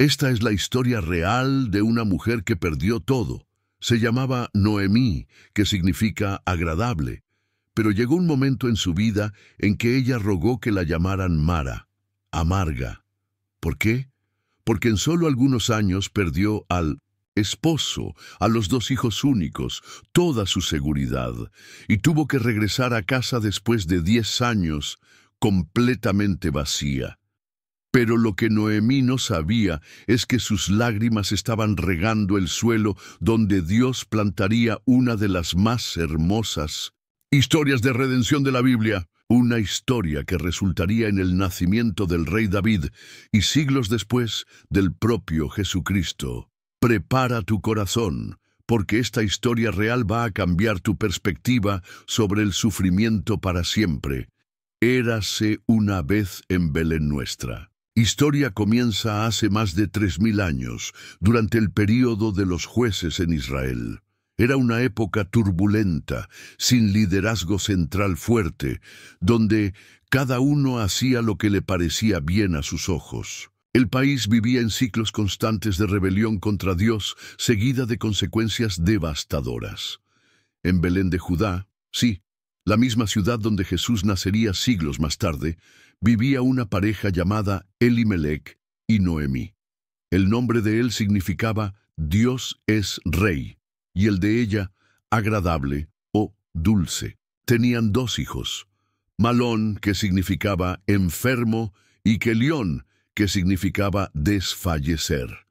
Esta es la historia real de una mujer que perdió todo. Se llamaba Noemí, que significa agradable, pero llegó un momento en su vida en que ella rogó que la llamaran Mara, amarga. ¿Por qué? Porque en solo algunos años perdió al esposo, a los dos hijos únicos, toda su seguridad, y tuvo que regresar a casa después de 10 años, completamente vacía. Pero lo que Noemí no sabía es que sus lágrimas estaban regando el suelo donde Dios plantaría una de las más hermosas historias de redención de la Biblia. Una historia que resultaría en el nacimiento del rey David y siglos después del propio Jesucristo. Prepara tu corazón, porque esta historia real va a cambiar tu perspectiva sobre el sufrimiento para siempre. Érase una vez en Belén nuestra. Historia comienza hace más de 3000 años, durante el período de los jueces en Israel. Era una época turbulenta, sin liderazgo central fuerte, donde cada uno hacía lo que le parecía bien a sus ojos. El país vivía en ciclos constantes de rebelión contra Dios, seguida de consecuencias devastadoras. En Belén de Judá, sí, la misma ciudad donde Jesús nacería siglos más tarde, vivía una pareja llamada Elimelec y Noemí. El nombre de él significaba Dios es Rey, y el de ella, agradable o dulce. Tenían 2 hijos, Malón, que significaba enfermo, y Kelión, que significaba desfallecer.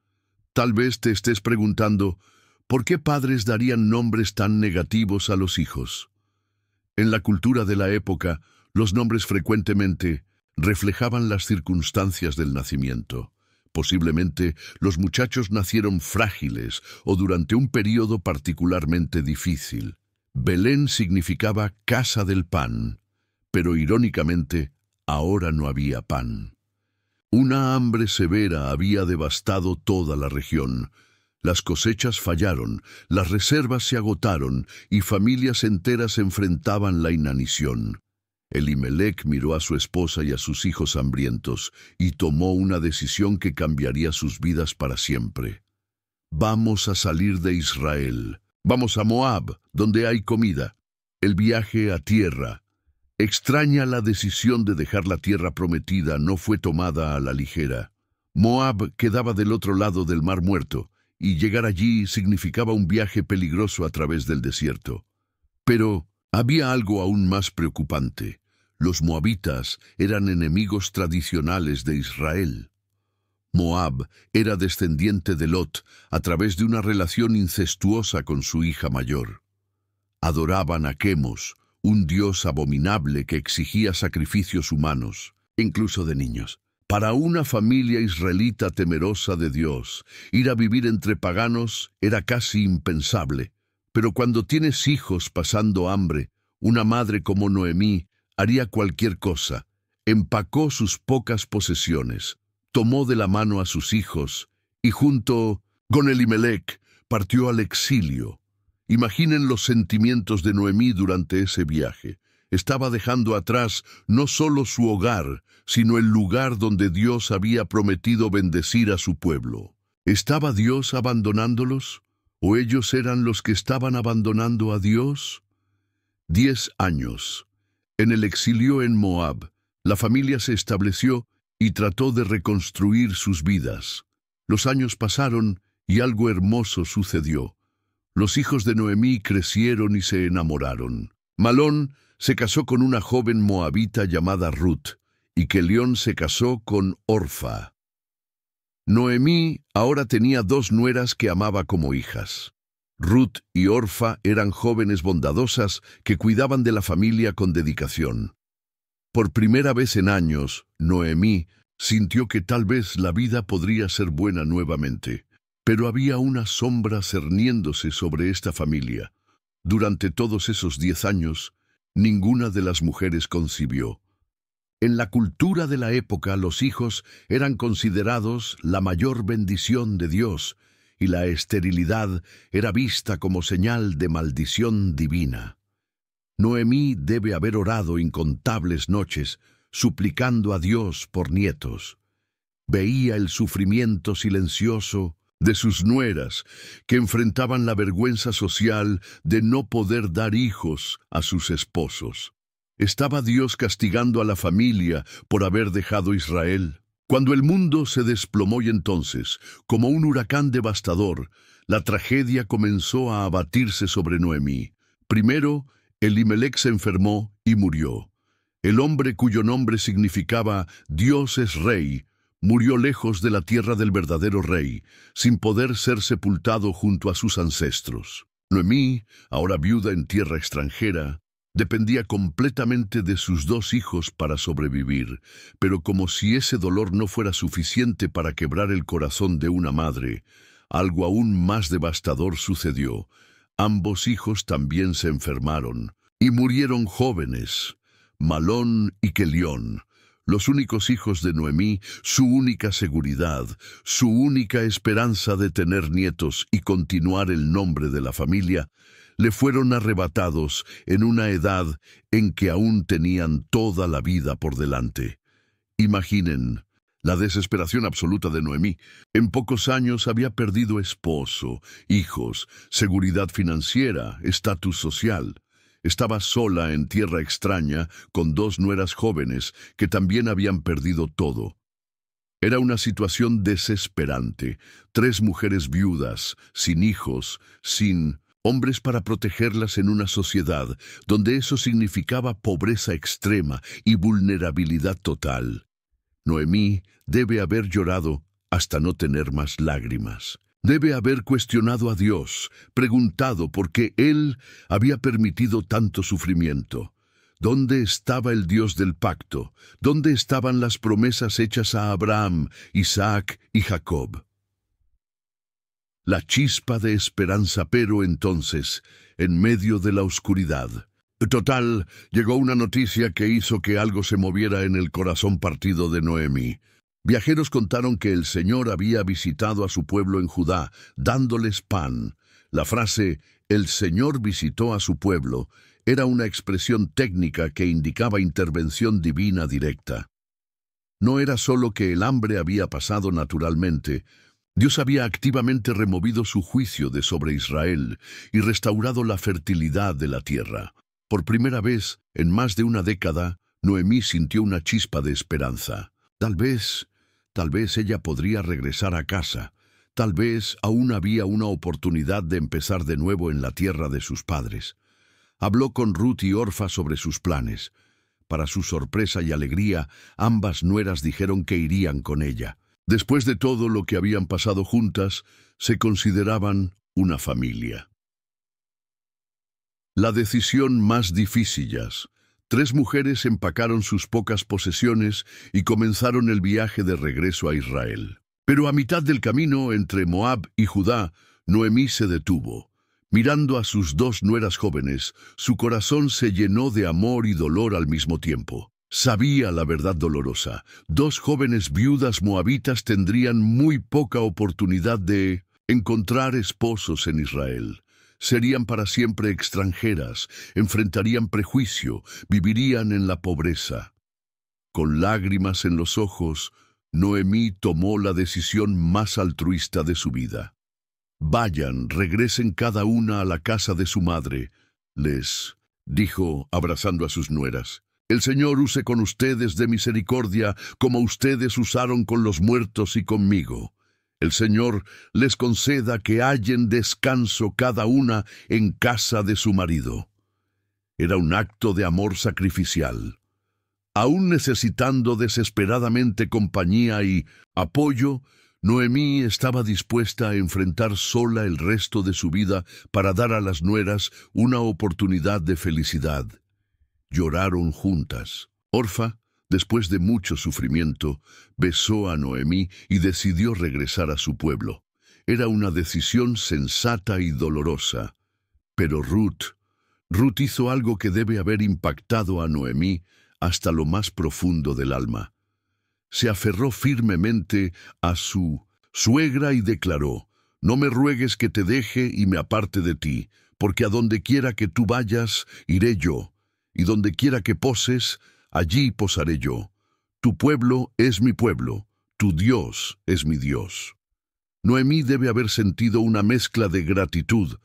Tal vez te estés preguntando, ¿por qué padres darían nombres tan negativos a los hijos? En la cultura de la época, los nombres frecuentemente reflejaban las circunstancias del nacimiento. Posiblemente los muchachos nacieron frágiles o durante un período particularmente difícil. Belén significaba casa del pan, pero irónicamente, ahora no había pan. Una hambre severa había devastado toda la región. Las cosechas fallaron, las reservas se agotaron y familias enteras enfrentaban la inanición. Elimelec miró a su esposa y a sus hijos hambrientos y tomó una decisión que cambiaría sus vidas para siempre. Vamos a salir de Israel. Vamos a Moab, donde hay comida. El viaje a tierra. Extraña la decisión de dejar la tierra prometida no fue tomada a la ligera. Moab quedaba del otro lado del Mar Muerto, y llegar allí significaba un viaje peligroso a través del desierto. Pero había algo aún más preocupante. Los moabitas eran enemigos tradicionales de Israel. Moab era descendiente de Lot a través de una relación incestuosa con su hija mayor. Adoraban a Quemos, un dios abominable que exigía sacrificios humanos, incluso de niños. Para una familia israelita temerosa de Dios, ir a vivir entre paganos era casi impensable. Pero cuando tienes hijos pasando hambre, una madre como Noemí haría cualquier cosa. Empacó sus pocas posesiones, tomó de la mano a sus hijos y junto con Elimelec partió al exilio. Imaginen los sentimientos de Noemí durante ese viaje. Estaba dejando atrás no solo su hogar, sino el lugar donde Dios había prometido bendecir a su pueblo. ¿Estaba Dios abandonándolos? ¿O ellos eran los que estaban abandonando a Dios? 10 años. En el exilio en Moab, la familia se estableció y trató de reconstruir sus vidas. Los años pasaron y algo hermoso sucedió. Los hijos de Noemí crecieron y se enamoraron. Malón se casó con una joven moabita llamada Ruth, y Kelión se casó con Orfa. Noemí ahora tenía 2 nueras que amaba como hijas. Ruth y Orfa eran jóvenes bondadosas que cuidaban de la familia con dedicación. Por primera vez en años, Noemí sintió que tal vez la vida podría ser buena nuevamente. Pero había una sombra cerniéndose sobre esta familia. Durante todos esos 10 años, ninguna de las mujeres concibió. En la cultura de la época, los hijos eran considerados la mayor bendición de Dios, y la esterilidad era vista como señal de maldición divina. Noemí debe haber orado incontables noches, suplicando a Dios por nietos. Veía el sufrimiento silencioso de sus nueras, que enfrentaban la vergüenza social de no poder dar hijos a sus esposos. ¿Estaba Dios castigando a la familia por haber dejado Israel? Cuando el mundo se desplomó y entonces, como un huracán devastador, la tragedia comenzó a abatirse sobre Noemí. Primero, Elimelec se enfermó y murió. El hombre cuyo nombre significaba Dios es rey, murió lejos de la tierra del verdadero rey, sin poder ser sepultado junto a sus ancestros. Noemí, ahora viuda en tierra extranjera, dependía completamente de sus 2 hijos para sobrevivir, pero como si ese dolor no fuera suficiente para quebrar el corazón de una madre, algo aún más devastador sucedió. Ambos hijos también se enfermaron y murieron jóvenes, Malón y Kelión, los únicos hijos de Noemí, su única seguridad, su única esperanza de tener nietos y continuar el nombre de la familia, le fueron arrebatados en una edad en que aún tenían toda la vida por delante. Imaginen la desesperación absoluta de Noemí. En pocos años había perdido esposo, hijos, seguridad financiera, estatus social. Estaba sola en tierra extraña con 2 nueras jóvenes que también habían perdido todo. Era una situación desesperante. 3 mujeres viudas, sin hijos, sin hombres para protegerlas en una sociedad donde eso significaba pobreza extrema y vulnerabilidad total. Noemí debe haber llorado hasta no tener más lágrimas. Debe haber cuestionado a Dios, preguntado por qué Él había permitido tanto sufrimiento. ¿Dónde estaba el Dios del pacto? ¿Dónde estaban las promesas hechas a Abraham, Isaac y Jacob? La chispa de esperanza, pero entonces, en medio de la oscuridad. Total, llegó una noticia que hizo que algo se moviera en el corazón partido de Noemí. Viajeros contaron que el Señor había visitado a su pueblo en Judá, dándoles pan. La frase, el Señor visitó a su pueblo, era una expresión técnica que indicaba intervención divina directa. No era solo que el hambre había pasado naturalmente, Dios había activamente removido su juicio de sobre Israel y restaurado la fertilidad de la tierra. Por primera vez, en más de una década, Noemí sintió una chispa de esperanza. Tal vez ella podría regresar a casa. Tal vez aún había una oportunidad de empezar de nuevo en la tierra de sus padres. Habló con Ruth y Orfa sobre sus planes. Para su sorpresa y alegría, ambas nueras dijeron que irían con ella. Después de todo lo que habían pasado juntas, se consideraban una familia. La decisión más difícil. 3 mujeres empacaron sus pocas posesiones y comenzaron el viaje de regreso a Israel. Pero a mitad del camino entre Moab y Judá, Noemí se detuvo. Mirando a sus 2 nueras jóvenes, su corazón se llenó de amor y dolor al mismo tiempo. Sabía la verdad dolorosa. 2 jóvenes viudas moabitas tendrían muy poca oportunidad de encontrar esposos en Israel. Serían para siempre extranjeras, enfrentarían prejuicio, vivirían en la pobreza. Con lágrimas en los ojos, Noemí tomó la decisión más altruista de su vida. Vayan, regresen cada una a la casa de su madre, les dijo, abrazando a sus nueras. El Señor use con ustedes de misericordia como ustedes usaron con los muertos y conmigo. El Señor les conceda que hallen descanso cada una en casa de su marido. Era un acto de amor sacrificial. Aún necesitando desesperadamente compañía y apoyo, Noemí estaba dispuesta a enfrentar sola el resto de su vida para dar a las nueras una oportunidad de felicidad. Lloraron juntas. Orfa, después de mucho sufrimiento, besó a Noemí y decidió regresar a su pueblo. Era una decisión sensata y dolorosa. Pero Ruth hizo algo que debe haber impactado a Noemí hasta lo más profundo del alma. Se aferró firmemente a su suegra y declaró: «No me ruegues que te deje y me aparte de ti, porque a donde quiera que tú vayas, iré yo. Y donde quiera que poses, allí posaré yo. Tu pueblo es mi pueblo, tu Dios es mi Dios. Noemí debe haber sentido una mezcla de gratitud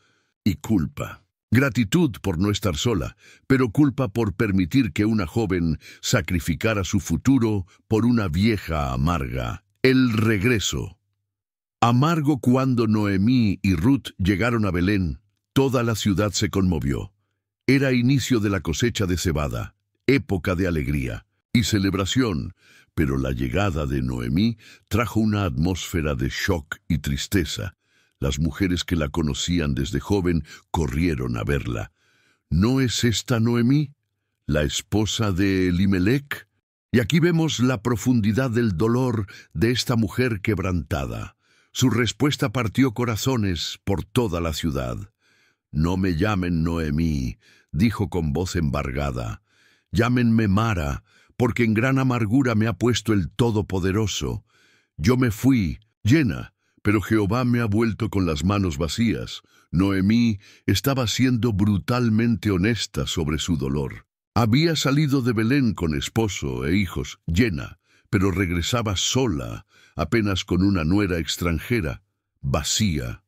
y culpa. Gratitud por no estar sola, pero culpa por permitir que una joven sacrificara su futuro por una vieja amarga. El regreso. Amargo. Cuando Noemí y Ruth llegaron a Belén, toda la ciudad se conmovió. Era inicio de la cosecha de cebada, época de alegría y celebración, pero la llegada de Noemí trajo una atmósfera de shock y tristeza. Las mujeres que la conocían desde joven corrieron a verla. ¿No es esta Noemí, la esposa de Elimelec? Y aquí vemos la profundidad del dolor de esta mujer quebrantada. Su respuesta partió corazones por toda la ciudad. «No me llamen Noemí», dijo con voz embargada. «Llámenme Mara, porque en gran amargura me ha puesto el Todopoderoso. Yo me fui, llena, pero Jehová me ha vuelto con las manos vacías». Noemí estaba siendo brutalmente honesta sobre su dolor. Había salido de Belén con esposo e hijos, llena, pero regresaba sola, apenas con una nuera extranjera, vacía.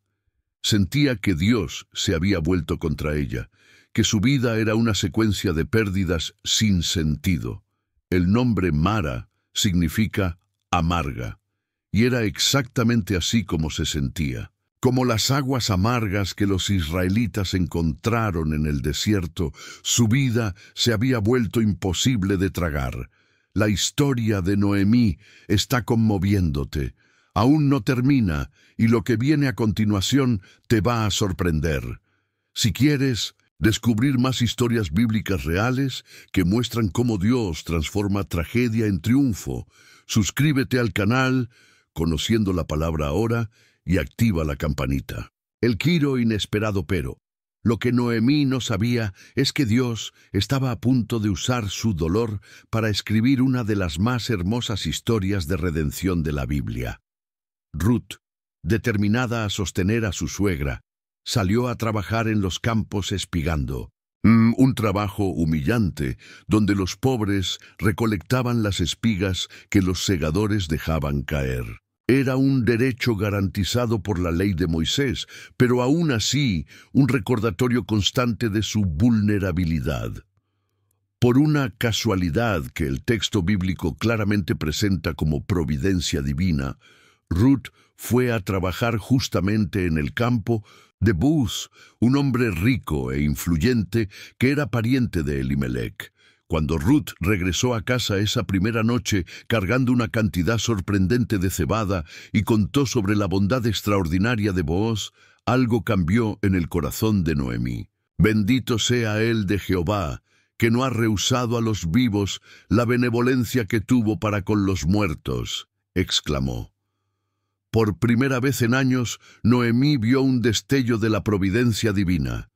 Sentía que Dios se había vuelto contra ella, que su vida era una secuencia de pérdidas sin sentido. El nombre Mara significa amarga, y era exactamente así como se sentía. Como las aguas amargas que los israelitas encontraron en el desierto, su vida se había vuelto imposible de tragar. La historia de Noemí está conmoviéndote. Aún no termina, y lo que viene a continuación te va a sorprender. Si quieres descubrir más historias bíblicas reales que muestran cómo Dios transforma tragedia en triunfo, suscríbete al canal, Conociendo la Palabra Ahora, y activa la campanita. El giro inesperado. Pero lo que Noemí no sabía es que Dios estaba a punto de usar su dolor para escribir una de las más hermosas historias de redención de la Biblia. Ruth, determinada a sostener a su suegra, salió a trabajar en los campos espigando. Un trabajo humillante, donde los pobres recolectaban las espigas que los segadores dejaban caer. Era un derecho garantizado por la ley de Moisés, pero aún así un recordatorio constante de su vulnerabilidad. Por una casualidad que el texto bíblico claramente presenta como providencia divina, Ruth fue a trabajar justamente en el campo de Booz, un hombre rico e influyente que era pariente de Elimelec. Cuando Ruth regresó a casa esa primera noche cargando una cantidad sorprendente de cebada y contó sobre la bondad extraordinaria de Booz, algo cambió en el corazón de Noemí. «Bendito sea él de Jehová, que no ha rehusado a los vivos la benevolencia que tuvo para con los muertos», exclamó. Por primera vez en años, Noemí vio un destello de la providencia divina,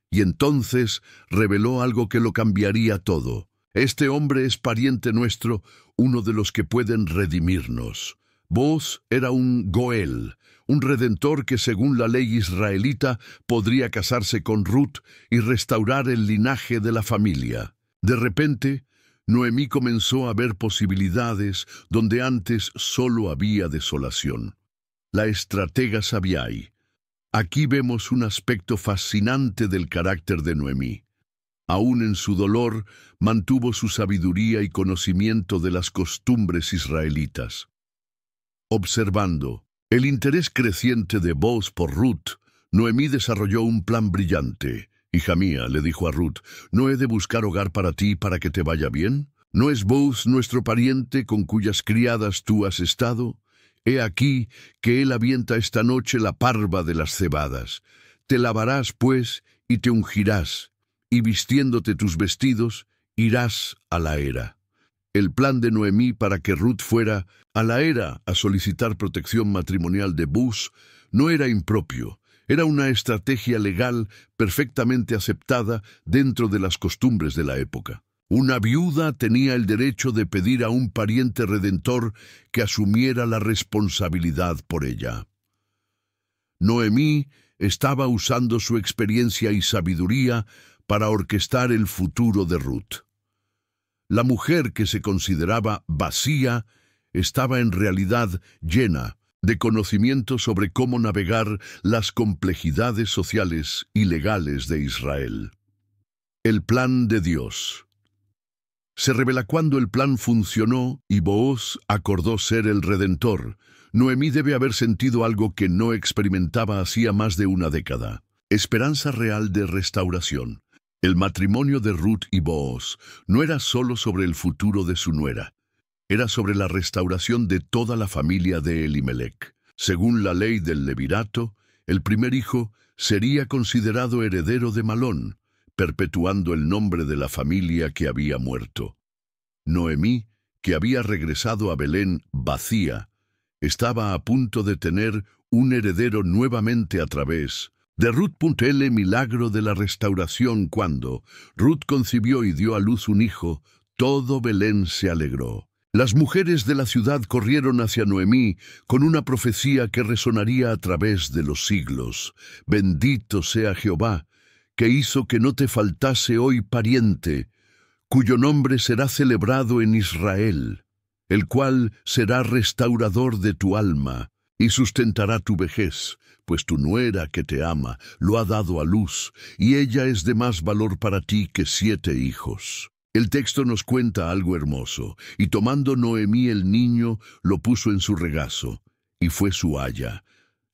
y entonces reveló algo que lo cambiaría todo. «Este hombre es pariente nuestro, uno de los que pueden redimirnos». Booz era un Goel, un redentor que según la ley israelita podría casarse con Ruth y restaurar el linaje de la familia. De repente, Noemí comenzó a ver posibilidades donde antes solo había desolación. La estratega Sabiai. Aquí vemos un aspecto fascinante del carácter de Noemí. Aún en su dolor, mantuvo su sabiduría y conocimiento de las costumbres israelitas. Observando el interés creciente de Booz por Ruth, Noemí desarrolló un plan brillante. «Hija mía», le dijo a Ruth, «¿no he de buscar hogar para ti para que te vaya bien? ¿No es Booz nuestro pariente con cuyas criadas tú has estado? He aquí que él avienta esta noche la parva de las cebadas. Te lavarás, pues, y te ungirás, y vistiéndote tus vestidos, irás a la era». El plan de Noemí para que Ruth fuera a la era a solicitar protección matrimonial de Booz no era impropio. Era una estrategia legal perfectamente aceptada dentro de las costumbres de la época. Una viuda tenía el derecho de pedir a un pariente redentor que asumiera la responsabilidad por ella. Noemí estaba usando su experiencia y sabiduría para orquestar el futuro de Ruth. La mujer que se consideraba vacía estaba en realidad llena de conocimiento sobre cómo navegar las complejidades sociales y legales de Israel. El plan de Dios. Se revela cuando el plan funcionó y Booz acordó ser el Redentor. Noemí debe haber sentido algo que no experimentaba hacía más de una década. Esperanza real de restauración. El matrimonio de Ruth y Booz no era solo sobre el futuro de su nuera. Era sobre la restauración de toda la familia de Elimelech. Según la ley del levirato, el primer hijo sería considerado heredero de Malón, perpetuando el nombre de la familia que había muerto. Noemí, que había regresado a Belén vacía, estaba a punto de tener un heredero nuevamente a través de Ruth. El milagro de la restauración. Cuando Ruth concibió y dio a luz un hijo, todo Belén se alegró. Las mujeres de la ciudad corrieron hacia Noemí con una profecía que resonaría a través de los siglos. Bendito sea Jehová, que hizo que no te faltase hoy pariente, cuyo nombre será celebrado en Israel, el cual será restaurador de tu alma y sustentará tu vejez, pues tu nuera que te ama lo ha dado a luz, y ella es de más valor para ti que 7 hijos. El texto nos cuenta algo hermoso, y tomando Noemí el niño, lo puso en su regazo, y fue su aya.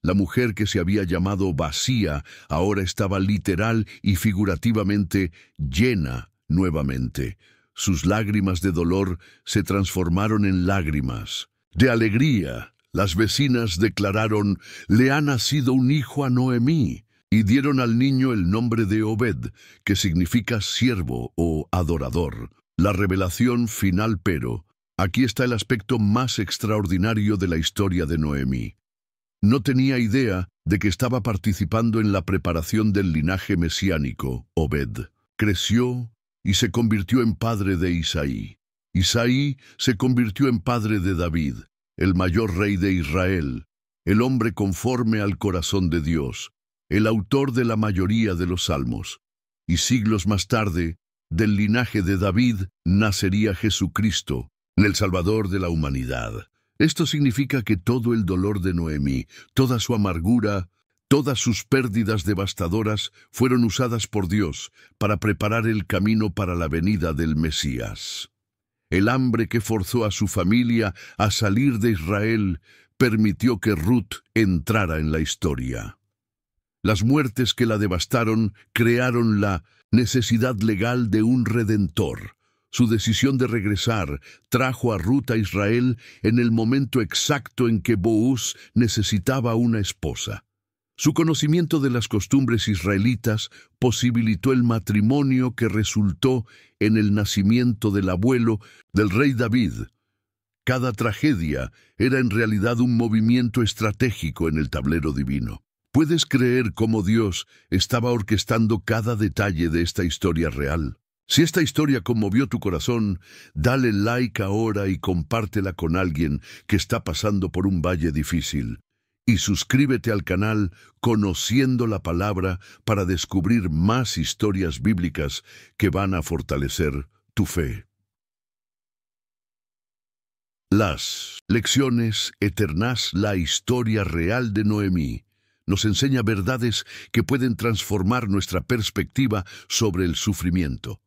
La mujer que se había llamado vacía, ahora estaba literal y figurativamente llena nuevamente. Sus lágrimas de dolor se transformaron en lágrimas de alegría. Las vecinas declararon: «Le ha nacido un hijo a Noemí», y dieron al niño el nombre de Obed, que significa siervo o adorador. La revelación final. Pero aquí está el aspecto más extraordinario de la historia de Noemí. No tenía idea de que estaba participando en la preparación del linaje mesiánico. Obed creció y se convirtió en padre de Isaí. Isaí se convirtió en padre de David, el mayor rey de Israel, el hombre conforme al corazón de Dios, el autor de la mayoría de los salmos. Y siglos más tarde, del linaje de David, nacería Jesucristo, el Salvador de la humanidad. Esto significa que todo el dolor de Noemí, toda su amargura, todas sus pérdidas devastadoras fueron usadas por Dios para preparar el camino para la venida del Mesías. El hambre que forzó a su familia a salir de Israel permitió que Ruth entrara en la historia. Las muertes que la devastaron crearon la necesidad legal de un redentor. Su decisión de regresar trajo a Ruth a Israel en el momento exacto en que Booz necesitaba una esposa. Su conocimiento de las costumbres israelitas posibilitó el matrimonio que resultó en el nacimiento del abuelo del rey David. Cada tragedia era en realidad un movimiento estratégico en el tablero divino. ¿Puedes creer cómo Dios estaba orquestando cada detalle de esta historia real? Si esta historia conmovió tu corazón, dale like ahora y compártela con alguien que está pasando por un valle difícil. Y suscríbete al canal Conociendo la Palabra para descubrir más historias bíblicas que van a fortalecer tu fe. Las lecciones eternas. La historia real de Noemí nos enseña verdades que pueden transformar nuestra perspectiva sobre el sufrimiento.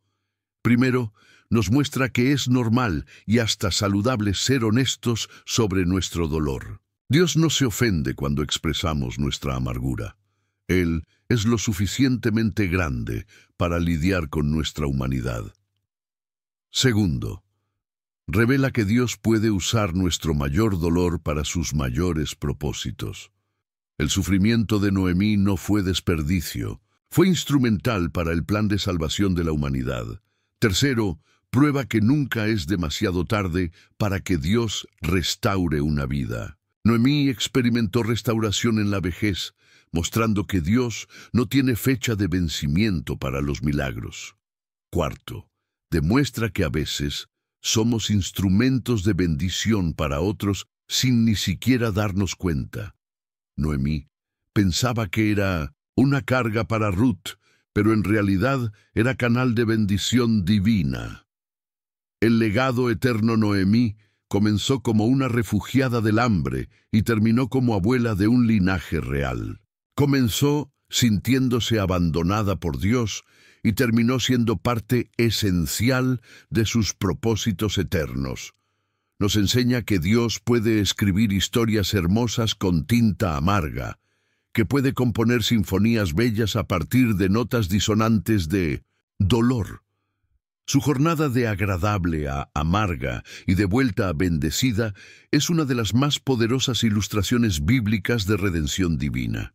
Primero, nos muestra que es normal y hasta saludable ser honestos sobre nuestro dolor. Dios no se ofende cuando expresamos nuestra amargura. Él es lo suficientemente grande para lidiar con nuestra humanidad. Segundo, revela que Dios puede usar nuestro mayor dolor para sus mayores propósitos. El sufrimiento de Noemí no fue desperdicio, fue instrumental para el plan de salvación de la humanidad. Tercero, prueba que nunca es demasiado tarde para que Dios restaure una vida. Noemí experimentó restauración en la vejez, mostrando que Dios no tiene fecha de vencimiento para los milagros. Cuarto, demuestra que a veces somos instrumentos de bendición para otros sin ni siquiera darnos cuenta. Noemí pensaba que era una carga para Ruth, pero en realidad era canal de bendición divina. El legado eterno. Noemí comenzó como una refugiada del hambre y terminó como abuela de un linaje real. Comenzó sintiéndose abandonada por Dios y terminó siendo parte esencial de sus propósitos eternos. Nos enseña que Dios puede escribir historias hermosas con tinta amarga, que puede componer sinfonías bellas a partir de notas disonantes de dolor. Su jornada de agradable a amarga y de vuelta a bendecida es una de las más poderosas ilustraciones bíblicas de redención divina.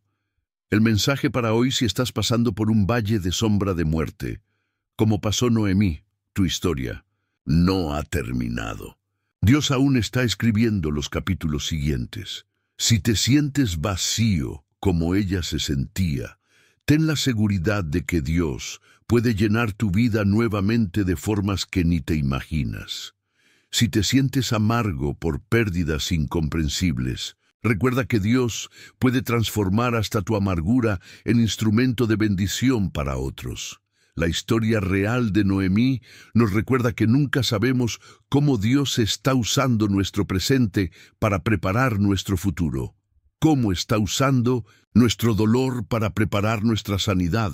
El mensaje para hoy: si estás pasando por un valle de sombra de muerte, como pasó Noemí, tu historia no ha terminado. Dios aún está escribiendo los capítulos siguientes. Si te sientes vacío como ella se sentía, ten la seguridad de que Dios puede llenar tu vida nuevamente de formas que ni te imaginas. Si te sientes amargo por pérdidas incomprensibles, recuerda que Dios puede transformar hasta tu amargura en instrumento de bendición para otros. La historia real de Noemí nos recuerda que nunca sabemos cómo Dios está usando nuestro presente para preparar nuestro futuro. Cómo está usando nuestro dolor para preparar nuestra sanidad,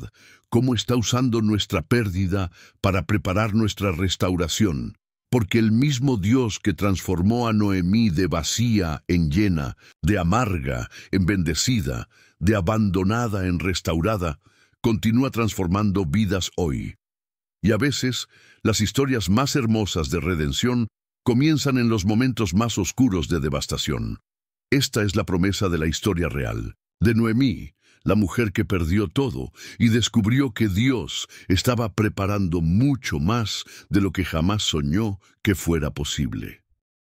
cómo está usando nuestra pérdida para preparar nuestra restauración. Porque el mismo Dios que transformó a Noemí de vacía en llena, de amarga en bendecida, de abandonada en restaurada, continúa transformando vidas hoy. Y a veces, las historias más hermosas de redención comienzan en los momentos más oscuros de devastación. Esta es la promesa de la historia real, de Noemí, la mujer que perdió todo y descubrió que Dios estaba preparando mucho más de lo que jamás soñó que fuera posible.